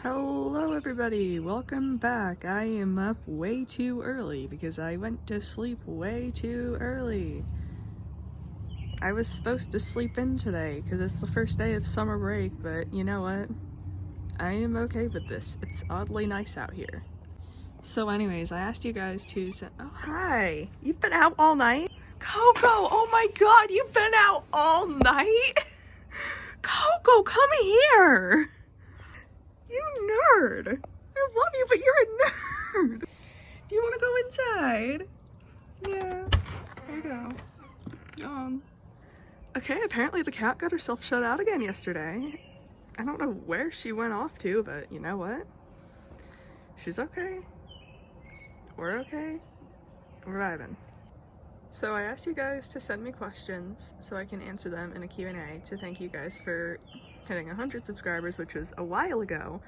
Hello everybody, welcome back. I am up way too early because I went to sleep way too early. I was supposed to sleep in today because it's the first day of summer break, but you know what? I am okay with this. It's oddly nice out here. So anyways, I asked you guys to send— oh hi! You've been out all night? Coco, oh my god, you've been out all night? Coco, come here! You nerd! I love you, but you're a nerd! Do you want to go inside? Yeah. There you go. Go on. Okay, apparently the cat got herself shut out again yesterday. I don't know where she went off to, but you know what? She's okay. We're okay. We're vibing. So I asked you guys to send me questions so I can answer them in a Q&A to thank you guys for hitting 100 subscribers, which was a while ago.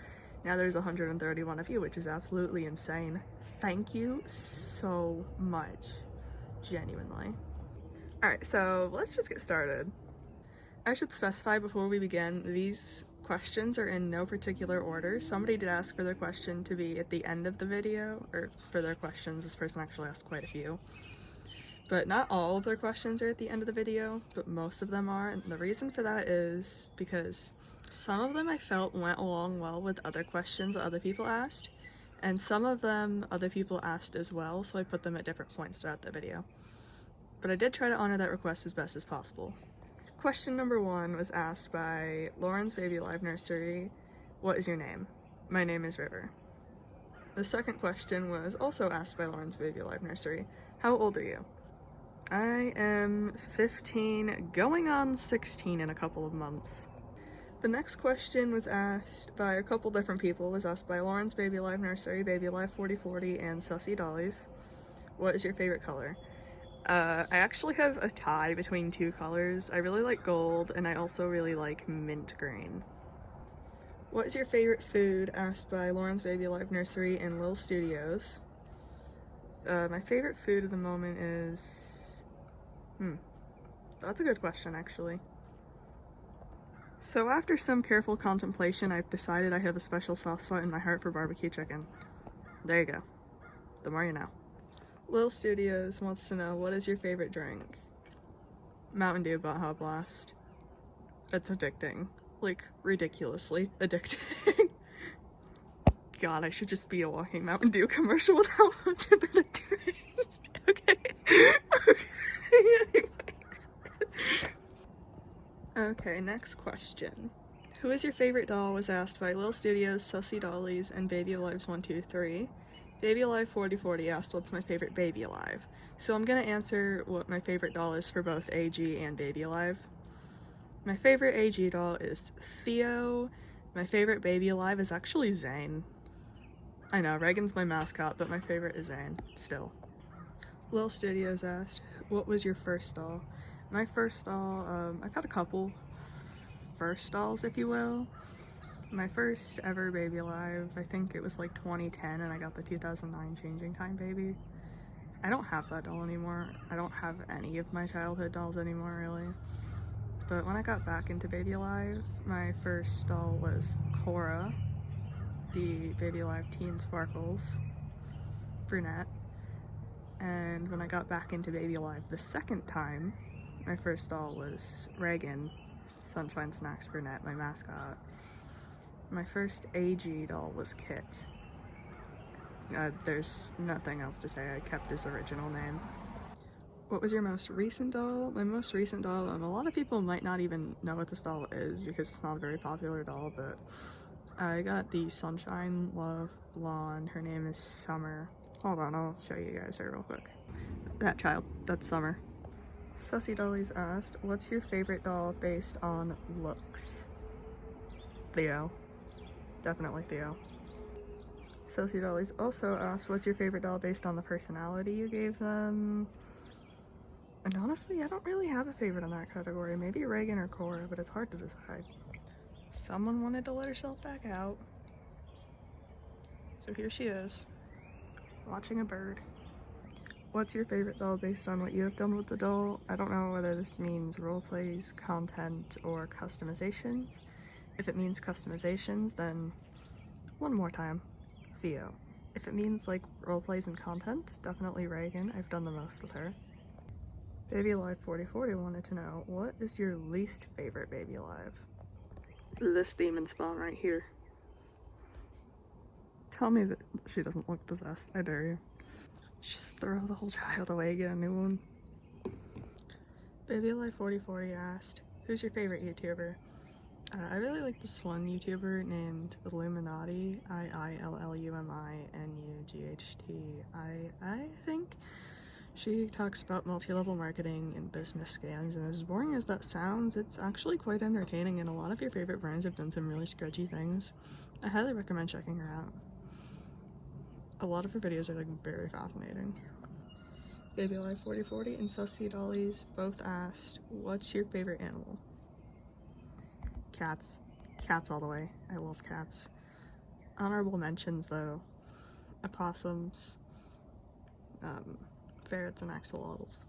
Now there's 131 of you, which is absolutely insane. Thank you so much. Genuinely. Alright, so let's just get started. I should specify before we begin, these questions are in no particular order. Somebody did ask for their question to be at the end of the video, or for their questions. This person actually asked quite a few. But not all of their questions are at the end of the video, but most of them are, and the reason for that is because some of them I felt went along well with other questions that other people asked, and some of them other people asked as well, so I put them at different points throughout the video. But I did try to honor that request as best as possible. Question number 1 was asked by Lauren's Baby Live Nursery. What is your name? My name is River. The second question was also asked by Lauren's Baby Live Nursery. How old are you? I am 15, going on 16 in a couple of months. The next question was asked by a couple different people. It was asked by Lauren's Baby Live Nursery, Baby Live 4040, and Sussy Dollies. What is your favorite color? I actually have a tie between two colors. I really like gold, and I also really like mint green. What is your favorite food? Asked by Lauren's Baby Live Nursery and Lil Studios. My favorite food at the moment is... that's a good question, actually. So after some careful contemplation, I've decided I have a special soft spot in my heart for barbecue chicken. There you go. The more you know. Lil Studios wants to know, what is your favorite drink? Mountain Dew Baja Blast. It's addicting. Like, ridiculously addicting. God, I should just be a walking Mountain Dew commercial with how much of it I drink. Okay. Okay. Okay, next question. Who is your favorite doll was asked by Lil Studios, Sussy Dollies, and Baby Alive's 123. Baby Alive 4040 asked what's my favorite Baby Alive. So I'm gonna answer what my favorite doll is for both AG and Baby Alive. My favorite AG doll is Theo. My favorite Baby Alive is actually Zane. I know, Reagan's my mascot, but my favorite is Zane, still. Lil Studios asked, what was your first doll? My first doll, I've had a couple first dolls, if you will. My first ever Baby Alive, I think it was like 2010, and I got the 2009 Changing Time Baby. I don't have that doll anymore. I don't have any of my childhood dolls anymore, really. But when I got back into Baby Alive, my first doll was Cora, the Baby Alive Teen Sparkles brunette. And when I got back into Baby Alive the second time, my first doll was Reagan, Sunshine Snacks brunette, my mascot. My first AG doll was Kit. There's nothing else to say. I kept his original name. What was your most recent doll? My most recent doll, a lot of people might not even know what this doll is because it's not a very popular doll, but I got the Sunshine Love Blonde. Her name is Summer. Hold on, I'll show you guys her real quick. That child, that's Summer. Sussy Dollies asked, what's your favorite doll based on looks? Theo. Definitely Theo. Sussy Dollies also asked, what's your favorite doll based on the personality you gave them? And honestly, I don't really have a favorite in that category. Maybe Reagan or Cora, but it's hard to decide. Someone wanted to let herself back out. So here she is, watching a bird. What's your favorite doll based on what you have done with the doll? I don't know whether this means roleplays, content, or customizations. If it means customizations, then One more time. Theo. If it means like roleplays and content, definitely Reagan. I've done the most with her. Baby Alive 4040 wanted to know, what is your least favorite Baby Alive? This demon spawn right here. Tell me that she doesn't look possessed, I dare you. Just throw the whole child away, get a new one. Baby Alive 4040 asked, who's your favorite YouTuber? I really like this one YouTuber named Illuminati, IILLUMINUGHT. I think she talks about multi-level marketing and business scams, and as boring as that sounds, it's actually quite entertaining, and a lot of your favorite brands have done some really sketchy things. I highly recommend checking her out. A lot of her videos are like very fascinating. Baby Alive 4040 and Sussy Dollies both asked, what's your favorite animal? Cats. Cats all the way. I love cats. Honorable mentions though, opossums, ferrets, and axolotls.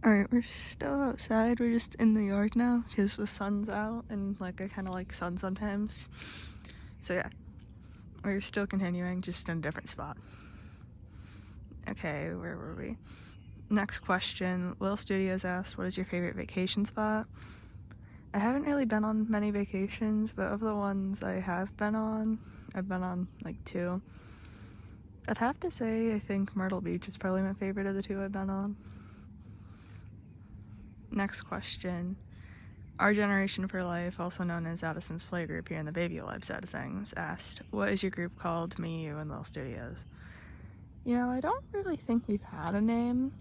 Alright, we're still outside. We're just in the yard now because the sun's out and like I kind of like sun sometimes. So yeah, we're still continuing, just in a different spot. Okay, where were we? Next question. Lil Studios asked, what is your favorite vacation spot? I haven't really been on many vacations, but of the ones I have been on, I've been on like 2. I'd have to say I think Myrtle Beach is probably my favorite of the 2 I've been on. Next question. Our Generation for Life, also known as Addison's Playgroup here in the Baby Alive side of things, asked, what is your group called, me, you, and Lil Studios? You know, I don't really think we've had a name,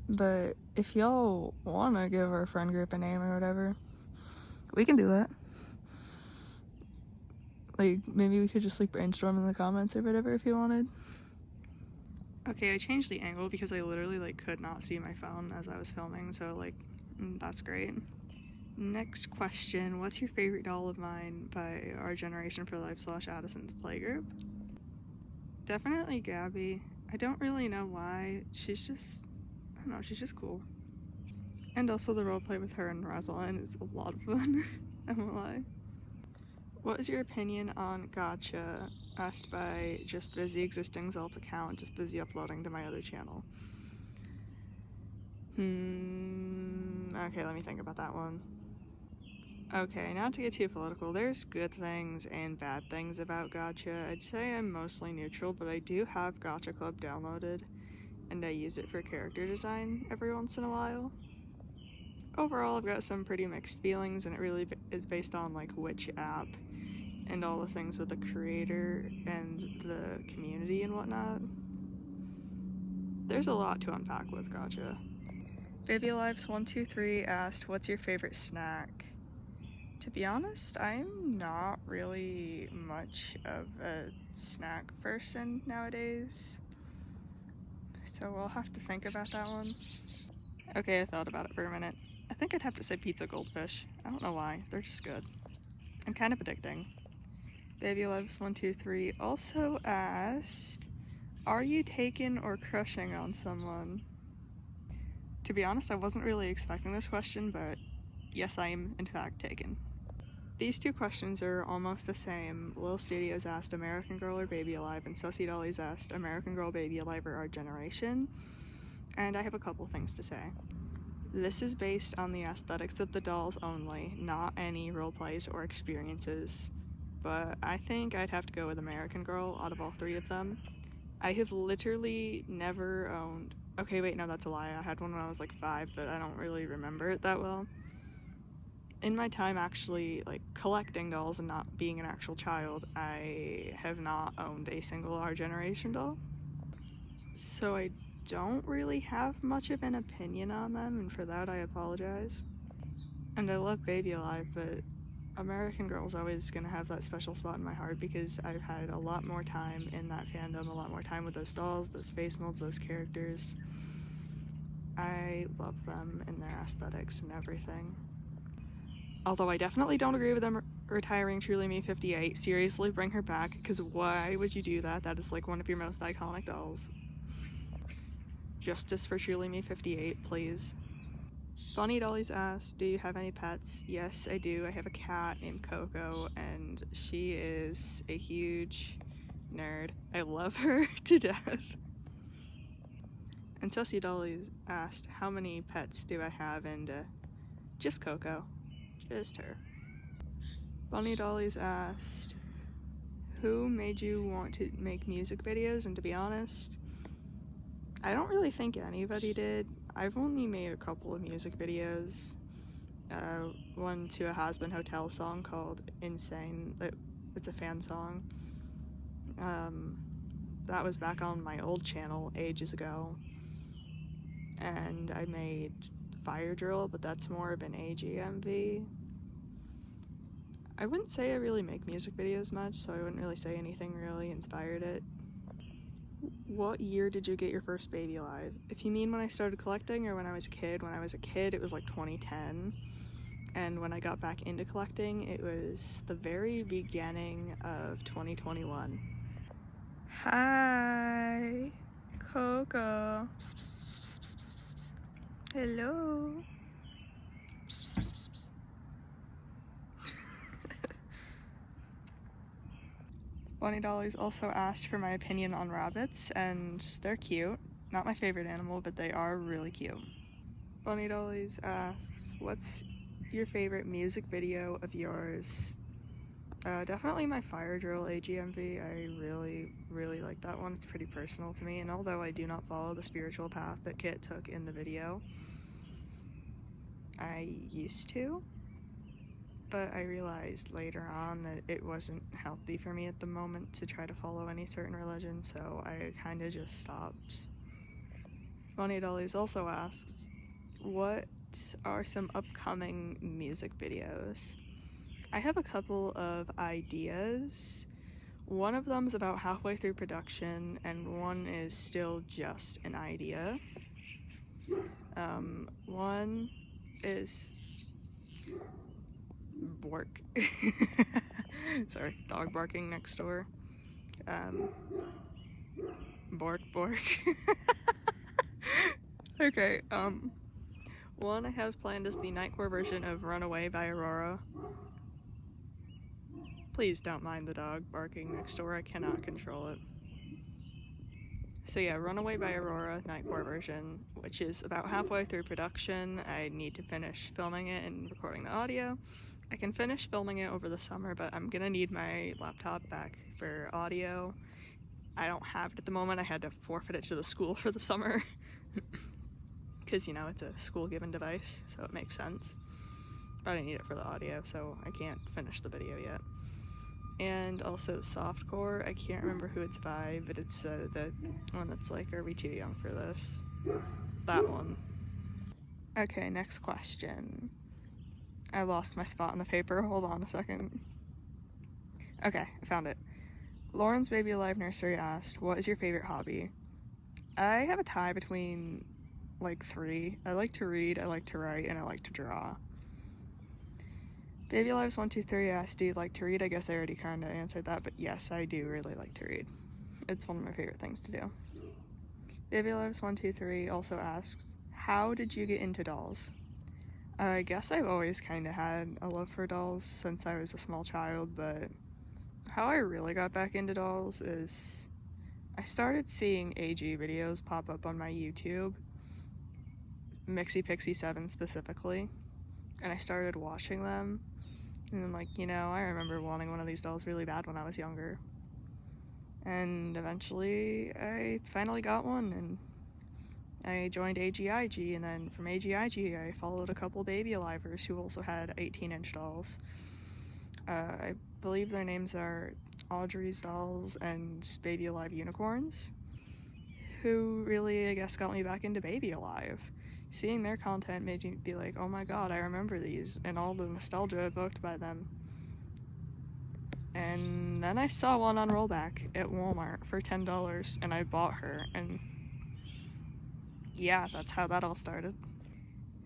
but if y'all want to give our friend group a name or whatever, we can do that. Like, maybe we could just like brainstorm in the comments or whatever if you wanted. Okay, I changed the angle because I literally like could not see my phone as I was filming, so like, that's great. Next question, what's your favorite doll of mine by Our Generation for Life / Addison's Playgroup? Definitely Gabby. I don't really know why. She's just, I don't know, she's just cool. And also the roleplay with her and Rosalind is a lot of fun. I won't lie. What is your opinion on Gacha? Asked by just busy existing Zalt account, just busy uploading to my other channel. Okay, let me think about that one. Okay, not to get too political, there's good things and bad things about Gacha. I'd say I'm mostly neutral, but I do have Gacha Club downloaded, and I use it for character design every once in a while. Overall, I've got some pretty mixed feelings, and it really is based on like which app and all the things with the creator and the community and whatnot. There's a lot to unpack with Gacha. Baby Alives 123 asked, what's your favorite snack? To be honest, I'm not really much of a snack person nowadays, so we'll have to think about that one. Okay, I thought about it for a minute. I think I'd have to say pizza goldfish. I don't know why, they're just good. And kind of addicting. Baby Loves 123 also asked, are you taken or crushing on someone? To be honest, I wasn't really expecting this question, but yes, I am in fact taken. These 2 questions are almost the same. Lil Studios asked American Girl or Baby Alive, and Sussy Dollies asked American Girl, Baby Alive, or Our Generation. And I have a couple things to say. This is based on the aesthetics of the dolls only, not any roleplays or experiences. But I think I'd have to go with American Girl out of all 3 of them. I have literally never owned... Okay, wait, no, that's a lie. I had one when I was like 5, but I don't really remember it that well. In my time actually like collecting dolls and not being an actual child, I have not owned a single Our Generation doll. So I don't really have much of an opinion on them, and for that I apologize. And I love Baby Alive, but American Girl's always gonna have that special spot in my heart because I've had a lot more time in that fandom, a lot more time with those dolls, those face molds, those characters. I love them and their aesthetics and everything. Although I definitely don't agree with them retiring Truly Me 58. Seriously, bring her back, because why would you do that? That is like one of your most iconic dolls. Justice for Truly Me 58, please. Bunny Dolly's asked, do you have any pets? Yes, I do. I have a cat named Coco, and she is a huge nerd. I love her to death. And Sussy Dolly's asked, how many pets do I have? And just Coco. Just her. Bunny Dolly's asked, who made you want to make music videos? And to be honest, I don't really think anybody did. I've only made a couple of music videos. One to a Has Been Hotel song called Insane. It's a fan song. That was back on my old channel ages ago. And I made Fire Drill, but that's more of an AGMV. I wouldn't say I really make music videos much, so I wouldn't really say anything really inspired it. What year did you get your first Baby Alive? If you mean when I started collecting or when I was a kid, it was like 2010. And when I got back into collecting, it was the very beginning of 2021. Hi, Coco. Hello. Bunny Dolly's also asked for my opinion on rabbits, and they're cute. Not my favorite animal, but they are really cute. Bunny Dolly's asks, what's your favorite music video of yours? Definitely my Fire Drill AGMV. I really like that one. It's pretty personal to me, and although I do not follow the spiritual path that Kit took in the video, I used to, but I realized later on that it wasn't healthy for me at the moment to try to follow any certain religion, so I kind of just stopped. Bunny Dollies also asks, what are some upcoming music videos? I have a couple of ideas. One of them's about halfway through production, and one is still just an idea. One is Bork. Sorry, dog barking next door. Bork. Okay, one I have planned is the Nightcore version of Runaway by Aurora. Please don't mind the dog barking next door, I cannot control it. So yeah, Runaway by Aurora, Nightcore version, which is about halfway through production. I need to finish filming it and recording the audio. I can finish filming it over the summer, but I'm gonna need my laptop back for audio. I don't have it at the moment. I had to forfeit it to the school for the summer. Because, you know, it's a school-given device, so it makes sense. But I need it for the audio, so I can't finish the video yet. And also Softcore, I can't remember who it's by, but it's the one that's like, are we too young for this? That one. Okay, next question. I lost my spot in the paper, hold on a second. Okay, I found it. Lauren's Baby Alive Nursery asked, what is your favorite hobby? I have a tie between like 3. I like to read, I like to write, and I like to draw. Baby Lives 123 asked, do you like to read? I guess I already kind of answered that, but yes, I do really like to read. It's one of my favorite things to do. Baby Lives 123 also asks, how did you get into dolls? I guess I've always kind of had a love for dolls since I was a small child, but how I really got back into dolls is I started seeing AG videos pop up on my YouTube, Mixie Pixie 7 specifically, and I started watching them. And I'm like, you know, I remember wanting one of these dolls really bad when I was younger. And eventually, I finally got one, and I joined AGIG, and then from AGIG, I followed a couple Baby Alivers who also had 18-inch dolls. I believe their names are Audrey's Dolls and Baby Alive Unicorns, who really, I guess, got me back into Baby Alive. Seeing their content made me be like, oh my god, I remember these, and all the nostalgia evoked by them. And then I saw one on rollback at Walmart for $10, and I bought her, and yeah, that's how that all started.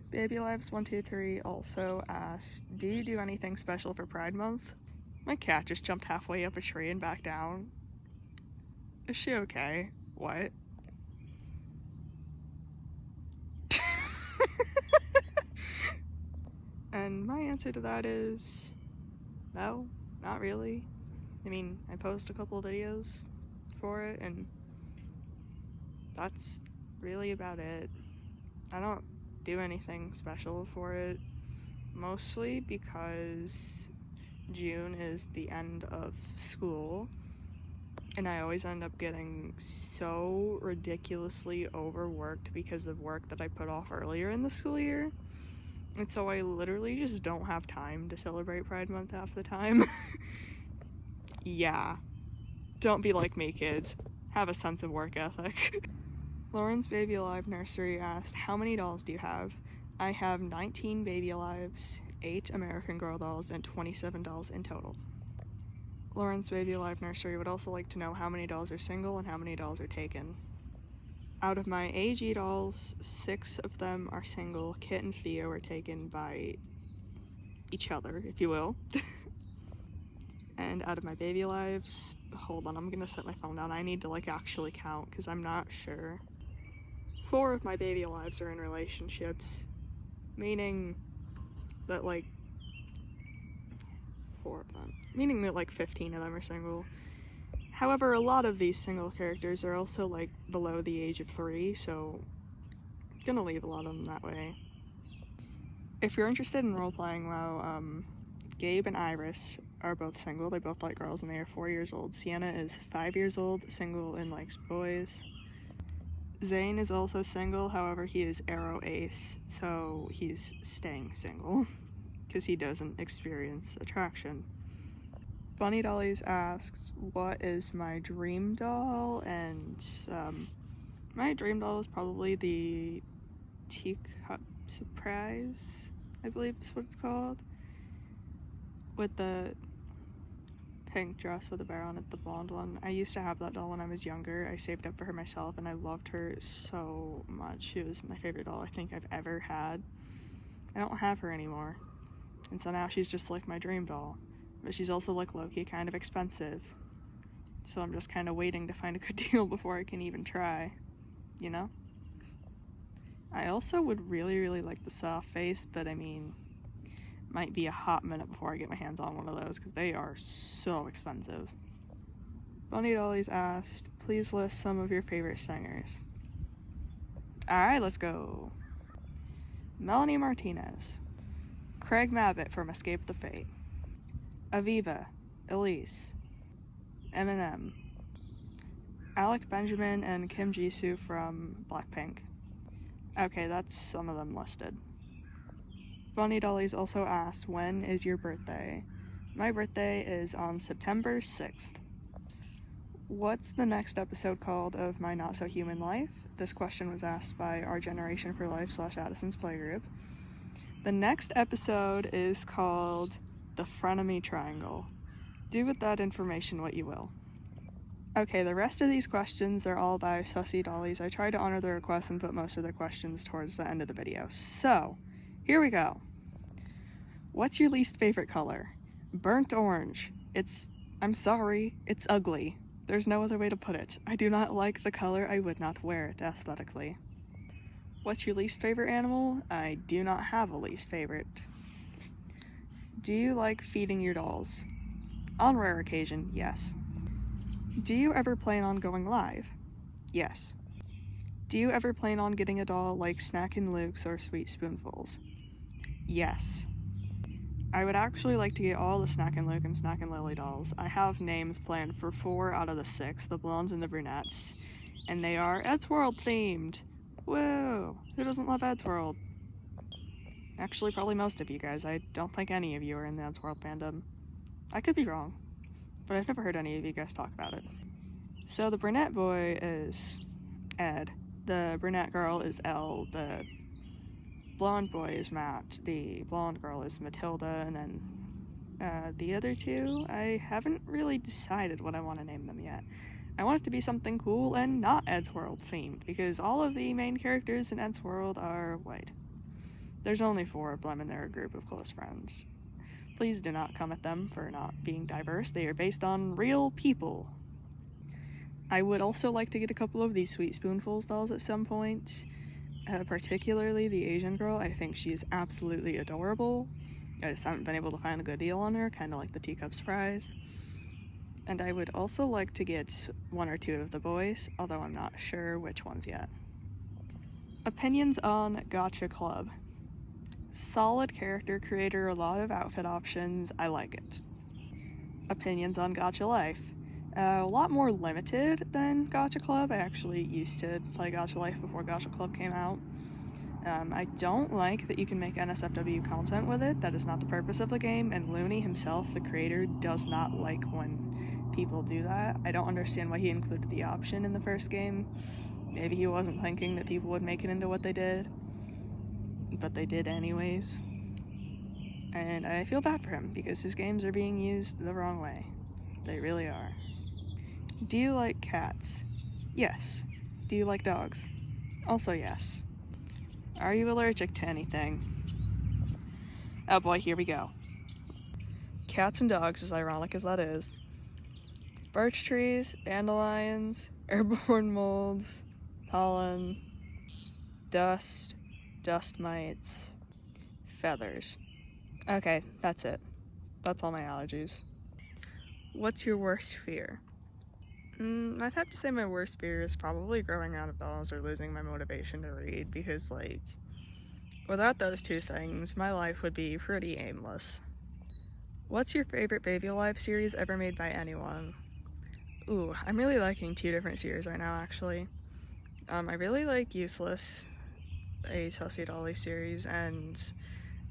Baby Lives 123 also asked, do you do anything special for Pride Month? My cat just jumped halfway up a tree and back down. Is she okay? What? answer to that is no, not really. I mean, I post a couple of videos for it, and that's really about it. I don't do anything special for it, mostly because June is the end of school, and I always end up getting so ridiculously overworked because of work that I put off earlier in the school year. And so I literally just don't have time to celebrate Pride Month half the time. Yeah. Don't be like me, kids. Have a sense of work ethic. Lauren's Baby Alive Nursery asked, how many dolls do you have? I have 19 Baby Alives, 8 American Girl dolls, and 27 dolls in total. Lauren's Baby Alive Nursery would also like to know how many dolls are single and how many dolls are taken. Out of my AG dolls, 6 of them are single. Kit and Theo are taken by each other, if you will. And out of my Baby Alives, hold on, I'm gonna set my phone down. I need to actually count because I'm not sure. 4 of my Baby Alives are in relationships, meaning that 4 of them, meaning that 15 of them are single. However, a lot of these single characters are also below the age of 3, so I'm gonna leave a lot of them that way. If you're interested in role-playing though, Gabe and Iris are both single. They both like girls and they are 4 years old. Sienna is 5 years old, single, and likes boys. Zane is also single, however he is Arrow Ace, so he's staying single because he doesn't experience attraction. Bunny Dollies asks, what is my dream doll? And my dream doll is probably the Teacup Surprise, I believe is what it's called, with the pink dress with a bear on it, the blonde one. I used to have that doll when I was younger. I saved up for her myself and I loved her so much. She was my favorite doll I think I've ever had. I don't have her anymore, and so now she's just my dream doll. But she's also low-key kind of expensive, so I'm just kind of waiting to find a good deal before I can even try, you know? I also would really like the soft face, but I mean, might be a hot minute before I get my hands on one of those because they are so expensive. Bunny Dollies asked, please list some of your favorite singers. Alright, let's go. Melanie Martinez, Craig Mabbitt from Escape the Fate, Aviva, Elise, Eminem, Alec Benjamin and Kim Jisoo from Blackpink. Okay, that's some of them listed. Bunny Dollies also asked, when is your birthday? My birthday is on September 6th. What's the next episode called of My Not So Human Life? This question was asked by Our Generation for Life / Addison's Playgroup. The next episode is called The Frenemy Triangle. Do with that information what you will. Okay, the rest of these questions are all by Sussy Dollies. I tried to honor their requests and put most of their questions towards the end of the video. So, here we go. What's your least favorite color? Burnt orange. I'm sorry, it's ugly. There's no other way to put it. I do not like the color. I would not wear it aesthetically. What's your least favorite animal? I do not have a least favorite. Do you like feeding your dolls? On rare occasion, yes. Do you ever plan on going live? Yes. Do you ever plan on getting a doll like Snack and Luke's or Sweet Spoonfuls? Yes. I would actually like to get all the Snack and Luke and Snack and Lily dolls. I have names planned for 4 out of the 6, the blondes and the brunettes, and they are Eddsworld themed. Woo! Who doesn't love Eddsworld? Actually, probably most of you guys. I don't think any of you are in the Eddsworld fandom. I could be wrong, but I've never heard any of you guys talk about it. So the brunette boy is Ed, the brunette girl is Elle, the blonde boy is Matt, the blonde girl is Matilda, and then the other 2, I haven't really decided what I want to name them yet. I want it to be something cool and not Eddsworld themed, because all of the main characters in Eddsworld are white. There's only 4 of them and they're a group of close friends. Please do not come at them for not being diverse. They are based on real people. I would also like to get a couple of these Sweet Spoonfuls dolls at some point, particularly the Asian girl. I think she's absolutely adorable. I just haven't been able to find a good deal on her, kind of like the Teacup Surprise. And I would also like to get 1 or 2 of the boys, although I'm not sure which ones yet. Opinions on Gacha Club. Solid character creator, a lot of outfit options, I like it. Opinions on Gacha Life. A lot more limited than Gacha Club. I actually used to play Gacha Life before Gacha Club came out. I don't like that you can make NSFW content with it. That is not the purpose of the game, and Looney himself, the creator, does not like when people do that. I don't understand why he included the option in the first game. Maybe he wasn't thinking that people would make it into what they did, but they did anyways. And I feel bad for him, because his games are being used the wrong way. They really are. Do you like cats? Yes. Do you like dogs? Also yes. Are you allergic to anything? Oh boy, here we go. Cats and dogs, as ironic as that is. Birch trees, dandelions, airborne molds, pollen, dust, dust mites, feathers. Okay, that's it. That's all my allergies. What's your worst fear? I'd have to say my worst fear is probably growing out of dolls or losing my motivation to read, because, like, without those 2 things, my life would be pretty aimless. What's your favorite Baby Life series ever made by anyone? Ooh, I'm really liking 2 different series right now, actually. I really like Useless, a Sussy Dolly series, and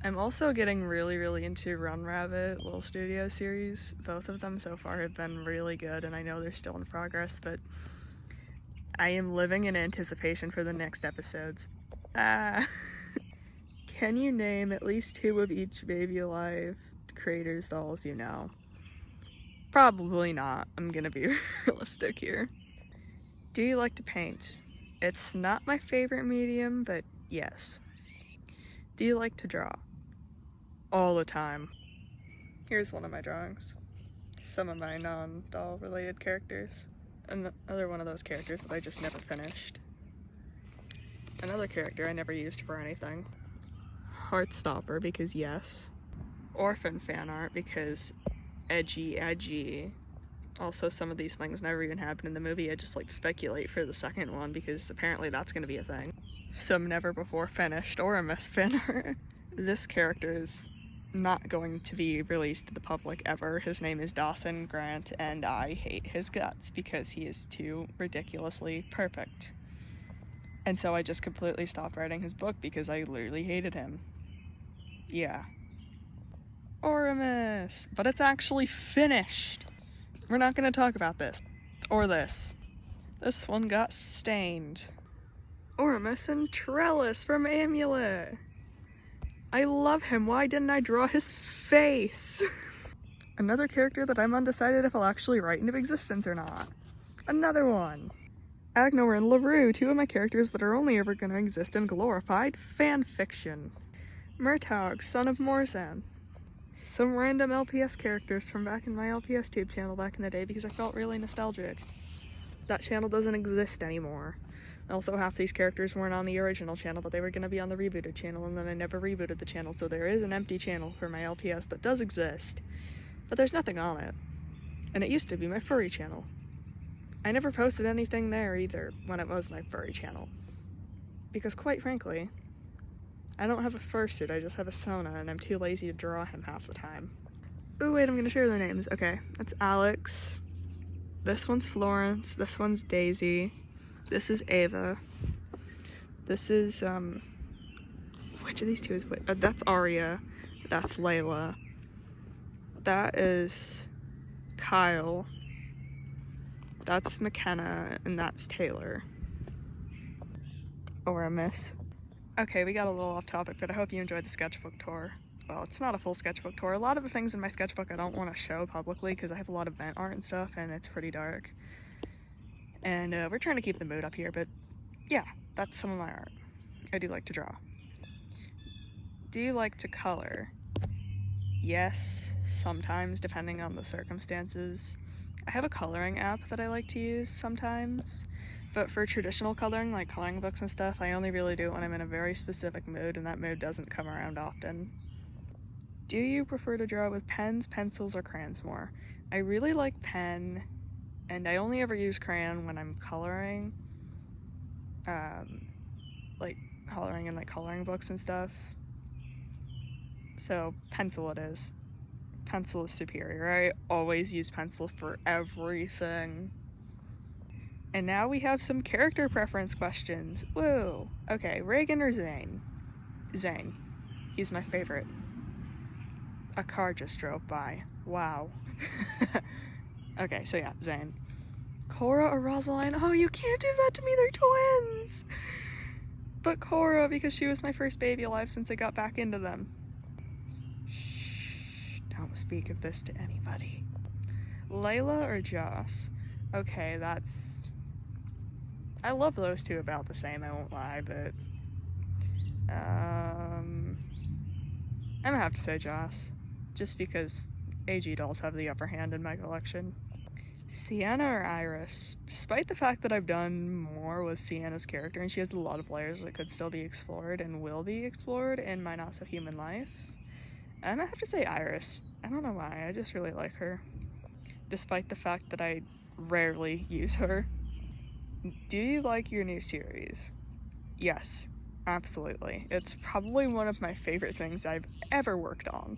I'm also getting really into Run Rabbit Little Studio series. Both of them so far have been really good, and I know they're still in progress, but I am living in anticipation for the next episodes. Can you name at least 2 of each Baby Alive creators' dolls you know? Probably not. I'm gonna be realistic here. Do you like to paint? It's not my favorite medium, but yes. Do you like to draw? All the time. Here's one of my drawings. Some of my non-doll related characters. Another one of those characters that I just never finished. Another character I never used for anything. Heartstopper, because yes. Orphan fan art, because edgy. Also, some of these things never even happened in the movie. I just like to speculate for the second one, because apparently that's gonna be a thing. Some never before finished Oramus fan art. This character is not going to be released to the public ever. His name is Dawson Grant, and I hate his guts because he is too ridiculously perfect. And so I just completely stopped writing his book because I literally hated him. Yeah. Oramus! But it's actually finished! We're not gonna talk about this. Or this. This one got stained. Oramus and Trellis from Amulet! I love him. Why didn't I draw his face? Another character that I'm undecided if I'll actually write into existence or not. Another one. Agnor and LaRue, 2 of my characters that are only ever going to exist in glorified fan fiction. Murtagh, son of Morzan. Some random LPS characters from back in my LPS tube channel back in the day because I felt really nostalgic. That channel doesn't exist anymore. Also, half these characters weren't on the original channel, but they were going to be on the rebooted channel, and then I never rebooted the channel, so there is an empty channel for my LPS that does exist, but there's nothing on it. And it used to be my furry channel. I never posted anything there either when it was my furry channel. Because quite frankly, I don't have a fursuit, I just have a Sona, and I'm too lazy to draw him half the time. Oh wait, I'm going to share their names. Okay, that's Alex. This one's Florence. This one's Daisy. This is Ava. This is, which of these 2 is which? That's Aria. That's Layla. That is Kyle. That's McKenna, and that's Taylor. Or a miss. Okay, we got a little off topic, but I hope you enjoyed the sketchbook tour. Well, it's not a full sketchbook tour. A lot of the things in my sketchbook I don't want to show publicly because I have a lot of vent art and stuff, and it's pretty dark. And we're trying to keep the mood up here, but yeah, that's some of my art. I do like to draw. Do you like to color? Yes, sometimes, depending on the circumstances. I have a coloring app that I like to use sometimes, but for traditional coloring, like coloring books and stuff, I only really do it when I'm in a very specific mood, and that mood doesn't come around often. Do you prefer to draw with pens, pencils, or crayons more? I really like pen, and I only ever use crayon when I'm coloring. Like coloring in like coloring books and stuff. So pencil it is. Pencil is superior. I always use pencil for everything. And now we have some character preference questions. Whoa. Okay, Reagan or Zane? Zane. He's my favorite. A car just drove by. Wow. Okay, so yeah, Zane. Cora or Rosaline? Oh, you can't do that to me, they're twins! But Cora, because she was my first baby alive since I got back into them. Shh, don't speak of this to anybody. Layla or Joss? Okay, that's... I love those two about the same, I won't lie, but... I'm gonna have to say Joss. Just because AG dolls have the upper hand in my collection. Sienna or Iris? Despite the fact that I've done more with Sienna's character and she has a lot of layers that could still be explored and will be explored in my Not So Human life, I'm gonna have to say Iris. I don't know why, I just really like her. Despite the fact that I rarely use her. Do you like your new series? Yes, absolutely. It's probably one of my favorite things I've ever worked on.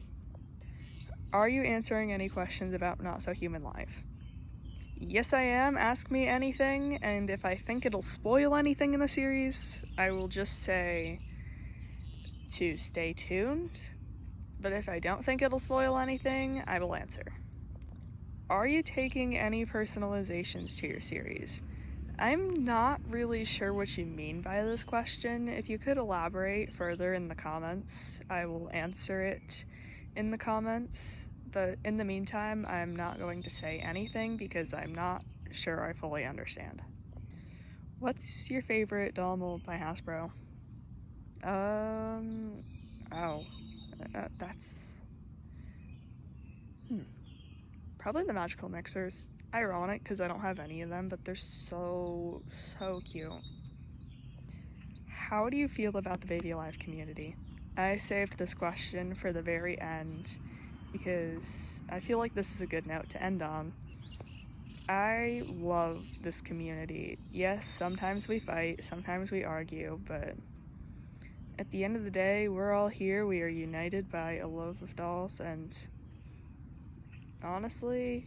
Are you answering any questions about Not So Human life? Yes, I am. Ask me anything, and if I think it'll spoil anything in the series, I will just say to stay tuned. But if I don't think it'll spoil anything, I will answer. Are you taking any personalizations to your series? I'm not really sure what you mean by this question. If you could elaborate further in the comments, I will answer it in the comments. But in the meantime, I'm not going to say anything because I'm not sure I fully understand. What's your favorite doll mold by Hasbro? That's... Probably the magical mixers. Ironic because I don't have any of them, but they're so cute. How do you feel about the Baby Alive community? I saved this question for the very end because I feel like this is a good note to end on. I love this community. Yes, sometimes we fight, sometimes we argue, but at the end of the day, we're all here. We are united by a love of dolls, and honestly,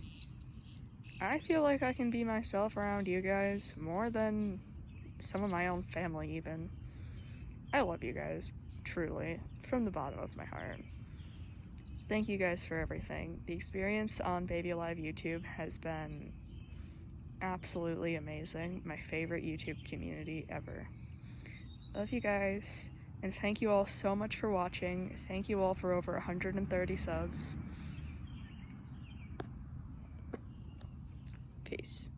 I feel like I can be myself around you guys more than some of my own family even. I love you guys, truly, from the bottom of my heart. Thank you guys for everything. The experience on Baby Alive YouTube has been absolutely amazing. My favorite YouTube community ever. Love you guys, and thank you all so much for watching. Thank you all for over 130 subs. Peace.